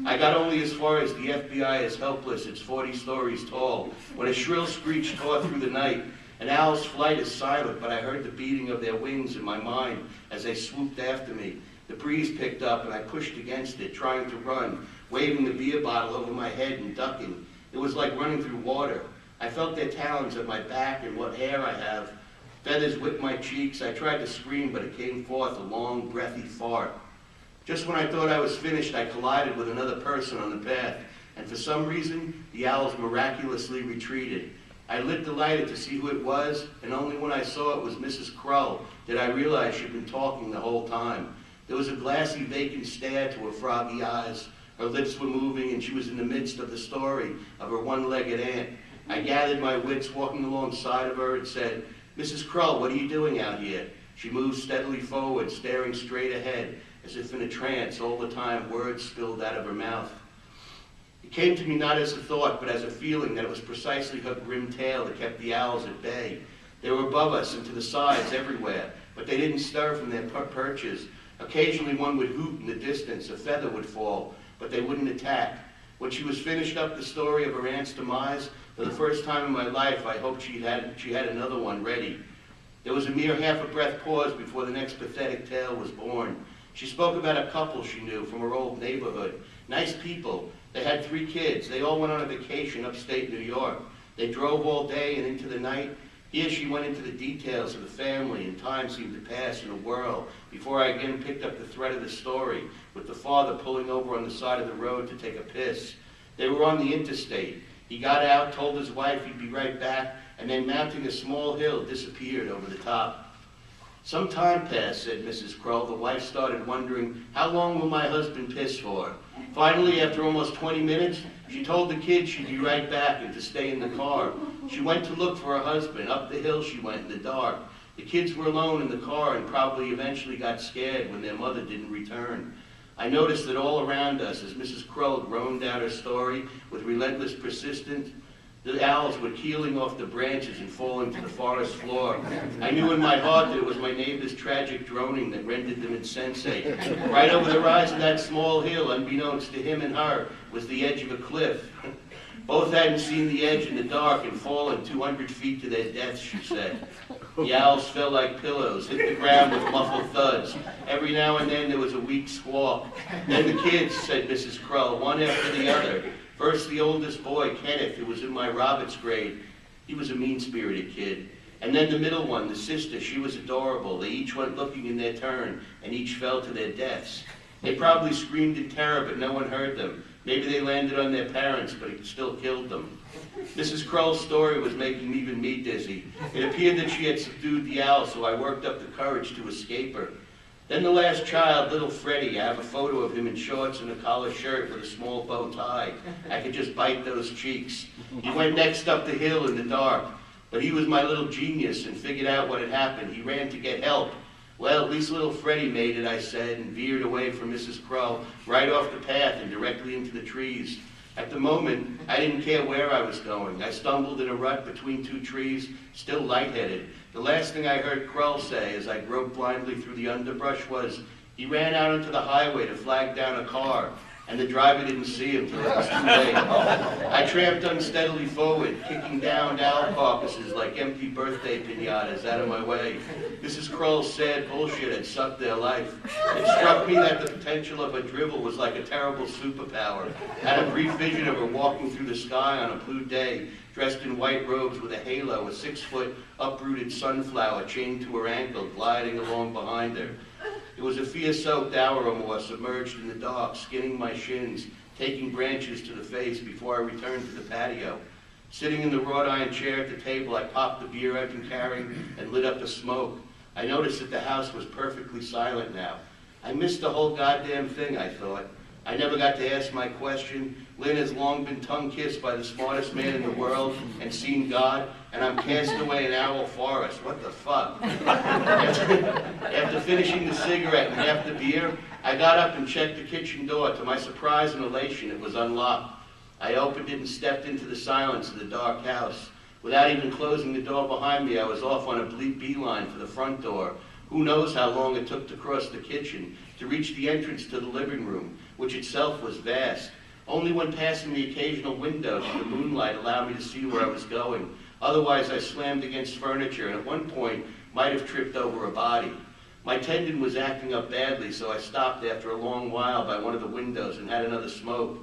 I got only as far as the FBI is helpless, it's 40 stories tall, when a shrill screech tore through the night. An owl's flight is silent, but I heard the beating of their wings in my mind as they swooped after me. The breeze picked up and I pushed against it, trying to run, waving the beer bottle over my head and ducking. It was like running through water. I felt their talons at my back and what hair I have. Feathers whipped my cheeks. I tried to scream, but it came forth a long, breathy fart. Just when I thought I was finished, I collided with another person on the path, and for some reason, the owls miraculously retreated. I lit the lighter to see who it was, and only when I saw it was Mrs. Krull did I realize she'd been talking the whole time. There was a glassy, vacant stare to her froggy eyes. Her lips were moving, and she was in the midst of the story of her one-legged aunt. I gathered my wits, walking alongside of her, and said, "Mrs. Krull, what are you doing out here?" She moved steadily forward, staring straight ahead, as if in a trance. All the time, words spilled out of her mouth. It came to me not as a thought, but as a feeling that it was precisely her grim tail that kept the owls at bay. They were above us and to the sides everywhere, but they didn't stir from their perches. Occasionally one would hoot in the distance, a feather would fall, but they wouldn't attack. When she was finished up the story of her aunt's demise, for the first time in my life, I hoped she had another one ready. There was a mere half a breath pause before the next pathetic tale was born. She spoke about a couple she knew from her old neighborhood. Nice people. They had 3 kids. They all went on a vacation upstate New York. They drove all day and into the night. Here she went into the details of the family, and time seemed to pass in a whirl before I again picked up the thread of the story, with the father pulling over on the side of the road to take a piss. They were on the interstate. He got out, told his wife he'd be right back, and then mounting a small hill, disappeared over the top. Some time passed, said Mrs. Krull. The wife started wondering, how long will my husband piss for? Finally, after almost 20 minutes, she told the kids she'd be right back and to stay in the car. She went to look for her husband. Up the hill she went in the dark. The kids were alone in the car and probably eventually got scared when their mother didn't return. I noticed that all around us, as Mrs. Krull groaned out her story with relentless persistence, the owls were keeling off the branches and falling to the forest floor. I knew in my heart that it was my neighbor's tragic droning that rendered them insensate. Right over the rise of that small hill, unbeknownst to him and her, was the edge of a cliff. Both hadn't seen the edge in the dark and fallen 200 feet to their deaths, she said. The owls fell like pillows, hit the ground with muffled thuds. Every now and then there was a weak squawk. Then the kids, said Mrs. Krull, one after the other. First the oldest boy, Kenneth, who was in my Roberts grade. He was a mean-spirited kid. And then the middle one, the sister, she was adorable. They each went looking in their turn, and each fell to their deaths. They probably screamed in terror, but no one heard them. Maybe they landed on their parents, but it still killed them. Mrs. Krull's story was making even me dizzy. It appeared that she had subdued the owl, so I worked up the courage to escape her. Then the last child, little Freddie. I have a photo of him in shorts and a collar shirt with a small bow tie. I could just bite those cheeks. He went next up the hill in the dark, but he was my little genius and figured out what had happened. He ran to get help. Well, at least little Freddie made it, I said, and veered away from Mrs. Krull, right off the path and directly into the trees. At the moment, I didn't care where I was going. I stumbled in a rut between 2 trees, still lightheaded. The last thing I heard Krull say as I groped blindly through the underbrush was, he ran out into the highway to flag down a car, and the driver didn't see him till it was too late. I tramped unsteadily forward, kicking down owl carcasses like empty birthday piñatas out of my way. Mrs. Krull's sad bullshit had sucked their life. It struck me that the potential of her drivel was like a terrible superpower. I had a brief vision of her walking through the sky on a blue day, dressed in white robes with a halo, a 6-foot uprooted sunflower chained to her ankle, gliding along behind her. It was a fear-soaked hour or more, submerged in the dark, skinning my shins, taking branches to the face before I returned to the patio. Sitting in the wrought iron chair at the table, I popped the beer I'd been carrying and lit up a smoke. I noticed that the house was perfectly silent now. I missed the whole goddamn thing, I thought. I never got to ask my question. Lynn has long been tongue-kissed by the smartest man in the world and seen God, and I'm cast away in Owl Forest. What the fuck? After finishing the cigarette and half the beer, I got up and checked the kitchen door. To my surprise and elation, it was unlocked. I opened it and stepped into the silence of the dark house. Without even closing the door behind me, I was off on a beeline for the front door. Who knows how long it took to cross the kitchen, to reach the entrance to the living room. which itself was vast. Only when passing the occasional window did the moonlight allow me to see where I was going. Otherwise, I slammed against furniture and at one point might have tripped over a body. My tendon was acting up badly, so I stopped after a long while by one of the windows and had another smoke.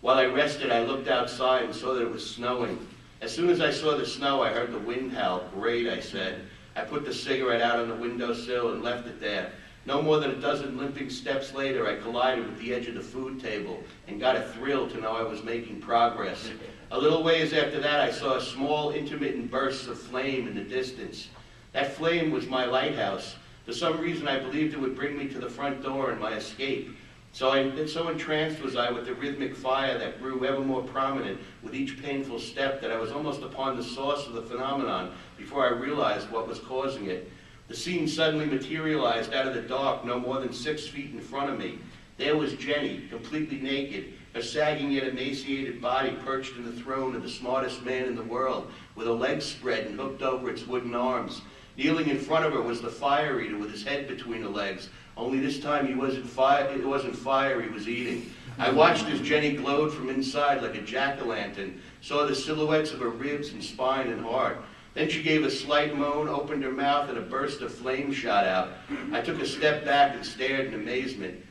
While I rested, I looked outside and saw that it was snowing. As soon as I saw the snow, I heard the wind howl. Great, I said. I put the cigarette out on the windowsill and left it there. No more than a dozen limping steps later, I collided with the edge of the food table and got a thrill to know I was making progress. A little ways after that, I saw a small, intermittent bursts of flame in the distance. That flame was my lighthouse. For some reason, I believed it would bring me to the front door and my escape. So entranced was I with the rhythmic fire that grew ever more prominent with each painful step that I was almost upon the source of the phenomenon before I realized what was causing it. The scene suddenly materialized out of the dark no more than 6 feet in front of me. There was Jenny, completely naked, her sagging yet emaciated body perched in the throne of the smartest man in the world, with her legs spread and hooked over its wooden arms. Kneeling in front of her was the fire eater with his head between her legs, only this time it wasn't fire he was eating. I watched as Jenny glowed from inside like a jack-o'-lantern, saw the silhouettes of her ribs and spine and heart. Then she gave a slight moan, opened her mouth, and a burst of flame shot out. I took a step back and stared in amazement.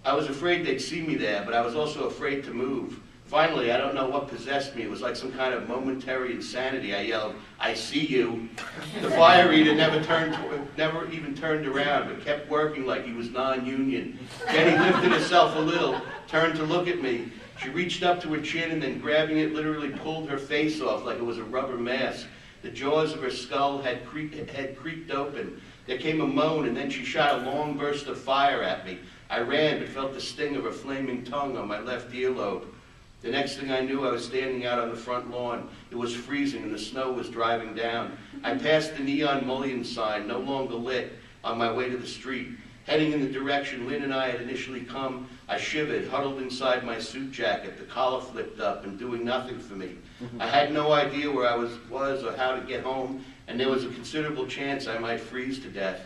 I was afraid they'd see me there, but I was also afraid to move. Finally, I don't know what possessed me. It was like some kind of momentary insanity. I yelled, "I see you." The fire eater never even turned around, but kept working like he was non-union. Jenny lifted herself a little, turned to look at me. She reached up to her chin and then, grabbing it, literally pulled her face off like it was a rubber mask. The jaws of her skull had creaked open. There came a moan, and then she shot a long burst of fire at me. I ran, but felt the sting of her flaming tongue on my left earlobe. The next thing I knew, I was standing out on the front lawn. It was freezing, and the snow was driving down. I passed the neon mullion sign, no longer lit, on my way to the street. Heading in the direction Lynn and I had initially come, I shivered, huddled inside my suit jacket, the collar flipped up and doing nothing for me. I had no idea where I was or how to get home, and there was a considerable chance I might freeze to death.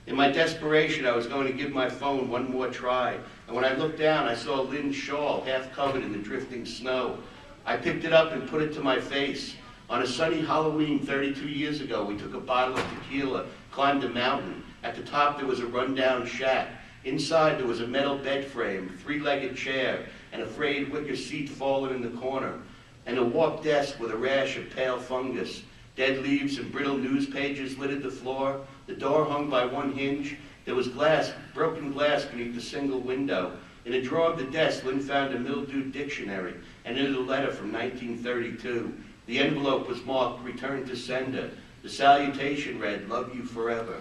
In my desperation, I was going to give my phone one more try, and when I looked down, I saw Lynn's shawl half covered in the drifting snow. I picked it up and put it to my face. On a sunny Halloween 32 years ago, we took a bottle of tequila, climbed a mountain. At the top, there was a rundown shack. Inside, there was a metal bed frame, three-legged chair, and a frayed wicker seat fallen in the corner, and a warped desk with a rash of pale fungus. Dead leaves and brittle news pages littered the floor. The door hung by one hinge. There was broken glass beneath the single window. In a drawer of the desk, Lynn found a mildewed dictionary and in it a letter from 1932. The envelope was marked, "Return to sender." The salutation read, "Love you forever."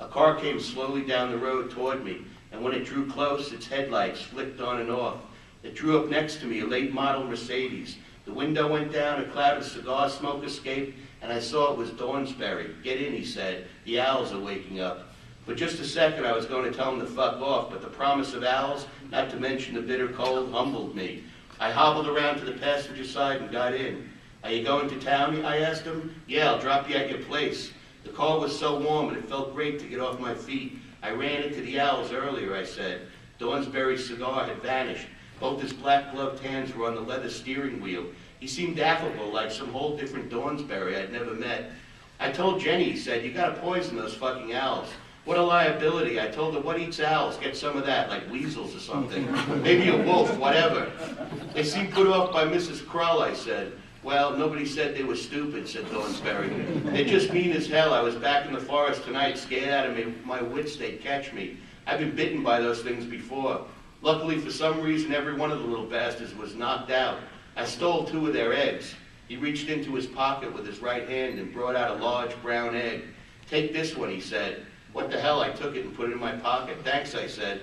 A car came slowly down the road toward me, and when it drew close, its headlights flicked on and off. It drew up next to me, a late model Mercedes. The window went down, a cloud of cigar smoke escaped, and I saw it was Dornsberry. "Get in," he said. "The owls are waking up." For just a second, I was going to tell him to fuck off, but the promise of owls, not to mention the bitter cold, humbled me. I hobbled around to the passenger side and got in. "Are you going to town?" I asked him. "Yeah, I'll drop you at your place." The car was so warm and it felt great to get off my feet. "I ran into the owls earlier," I said. Dornsberry's cigar had vanished. Both his black-gloved hands were on the leather steering wheel. He seemed affable, like some whole different Dornsberry I'd never met. "I told Jenny," he said, "you gotta poison those fucking owls." "What a liability." I told her, "What eats owls? Get some of that, like weasels or something. Maybe a wolf, whatever." "They seem put off by Mrs. Krull," I said. "Well, nobody said they were stupid," said Dornsberry. "They're just mean as hell. I was back in the forest tonight, scared out of me. My wits, they'd catch me. I've been bitten by those things before. Luckily, for some reason, every one of the little bastards was knocked out. I stole 2 of their eggs." He reached into his pocket with his right hand and brought out a large brown egg. "Take this one," he said. "What the hell?" I took it and put it in my pocket. "Thanks," I said.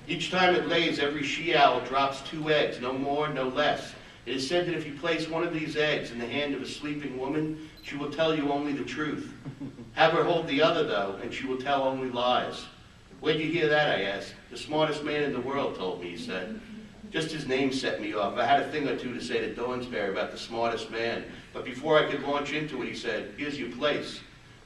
"Each time it lays, every she-owl drops 2 eggs, no more, no less. It is said that if you place one of these eggs in the hand of a sleeping woman, she will tell you only the truth. Have her hold the other, though, and she will tell only lies." "Where'd you hear that?" I asked. "The smartest man in the world told me," he said. Just his name set me off. I had a thing or two to say to Dornsberry about the smartest man, but before I could launch into it, he said, "Here's your place."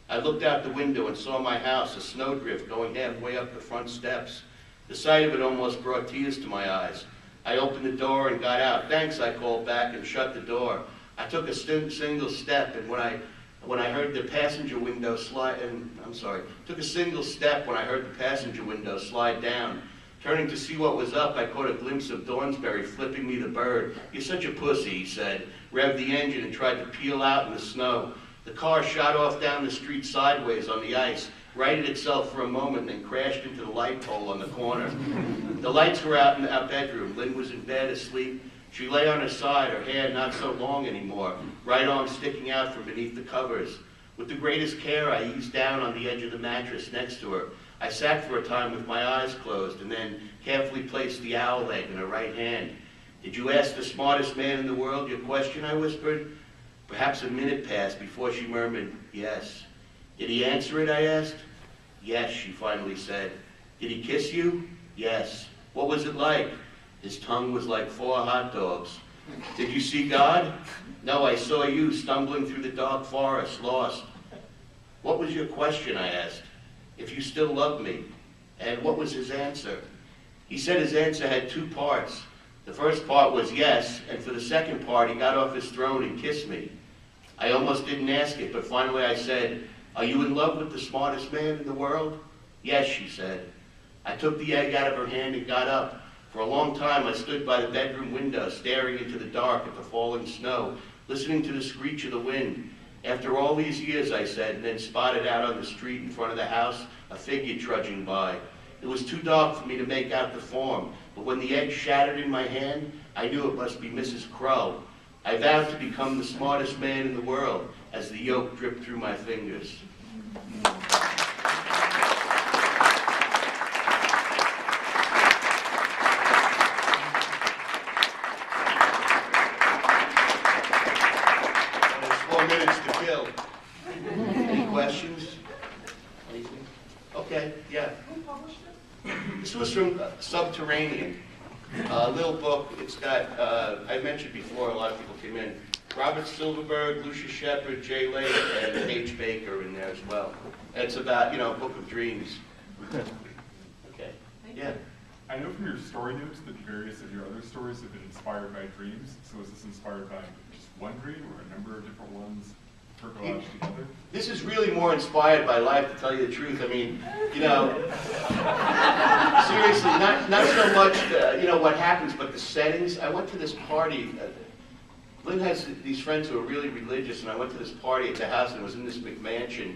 I looked out the window and saw my house, a snowdrift going halfway up the front steps. The sight of it almost brought tears to my eyes. I opened the door and got out. "Thanks," I called back and shut the door. I took a single step, and when I heard the passenger window slide, took a single step when I heard the passenger window slide down. Turning to see what was up, I caught a glimpse of Dornsberry flipping me the bird. "You're such a pussy," he said, revved the engine and tried to peel out in the snow. The car shot off down the street sideways on the ice, righted itself for a moment, and then crashed into the light pole on the corner. The lights were out in our bedroom. Lynn was in bed asleep. She lay on her side, her hair not so long anymore, right arm sticking out from beneath the covers. With the greatest care, I eased down on the edge of the mattress next to her. I sat for a time with my eyes closed and then carefully placed the owl egg in her right hand. "Did you ask the smartest man in the world your question?" I whispered. Perhaps a minute passed before she murmured, "Yes." "Did he answer it?" I asked. "Yes," she finally said. "Did he kiss you?" "Yes." "What was it like?" "His tongue was like 4 hot dogs." "Did you see God?" "No, I saw you stumbling through the dark forest, lost." "What was your question?" I asked. "If you still love me." And what was his answer? He said his answer had 2 parts. The first part was yes, and for the second part, he got off his throne and kissed me. I almost didn't ask it, but finally I said, "Are you in love with the smartest man in the world?" "Yes," she said. I took the egg out of her hand and got up. For a long time, I stood by the bedroom window, staring into the dark at the falling snow, listening to the screech of the wind. "After all these years," I said, and then spotted out on the street in front of the house a figure trudging by. It was too dark for me to make out the form, but when the egg shattered in my hand, I knew it must be Mrs. Crow. I vowed to become the smartest man in the world as the yolk dripped through my fingers. There's 4 minutes to kill. Any questions? Anything? Okay, yeah. Who published it? This was from Subterranean, a little book. It's got, I mentioned before, a lot of people came in. Robert Silverberg, Lucia Shepard, Jay Lake, and H. Baker in there as well. And it's about, a book of dreams. Okay, yeah. I know from your story notes that various of your other stories have been inspired by dreams. So is this inspired by just one dream or a number of different ones percolaged together? This is really more inspired by life, to tell you the truth. I mean, seriously, not so much, what happens, but the settings. I went to this party. Lynn has these friends who are really religious, and I went to this party at the house, and it was in this McMansion.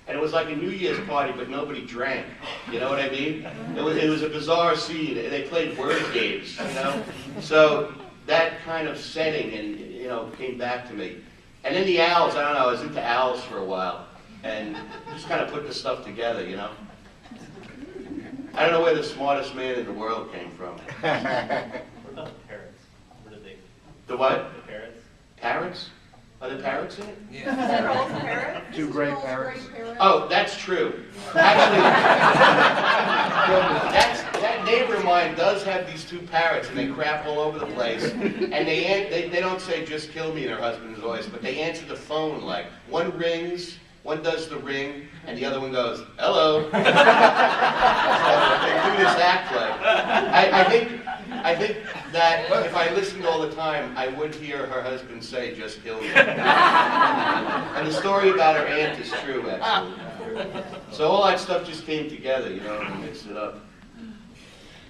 And it was like a New Year's party, but nobody drank. You know what I mean? It was a bizarre scene. They played word games, So that kind of setting, and came back to me. And then the owls, I don't know, I was into owls for a while, and just kind of put the stuff together, I don't know where the smartest man in the world came from. What about the parrots? Where did they? The what? The parrots? Parrots? Are there parrots in it? They're all parrots? 2 gray parrots. Oh, that's true. Actually, that neighbor of mine does have these 2 parrots, and they crap all over the place. And they don't say "just kill me" in her husband's voice, but they answer the phone like one rings, one does the ring, and the other one goes "hello." So they do this act like. I think that if I listened all the time, I would hear her husband say "just kill me." And the story about her aunt is true, actually. So all that stuff just came together, and mixed it up.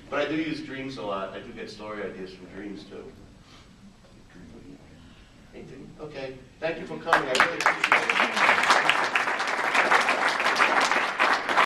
But I do use dreams a lot. I do get story ideas from dreams, too. Anything? Okay. Thank you for coming. I really appreciate it.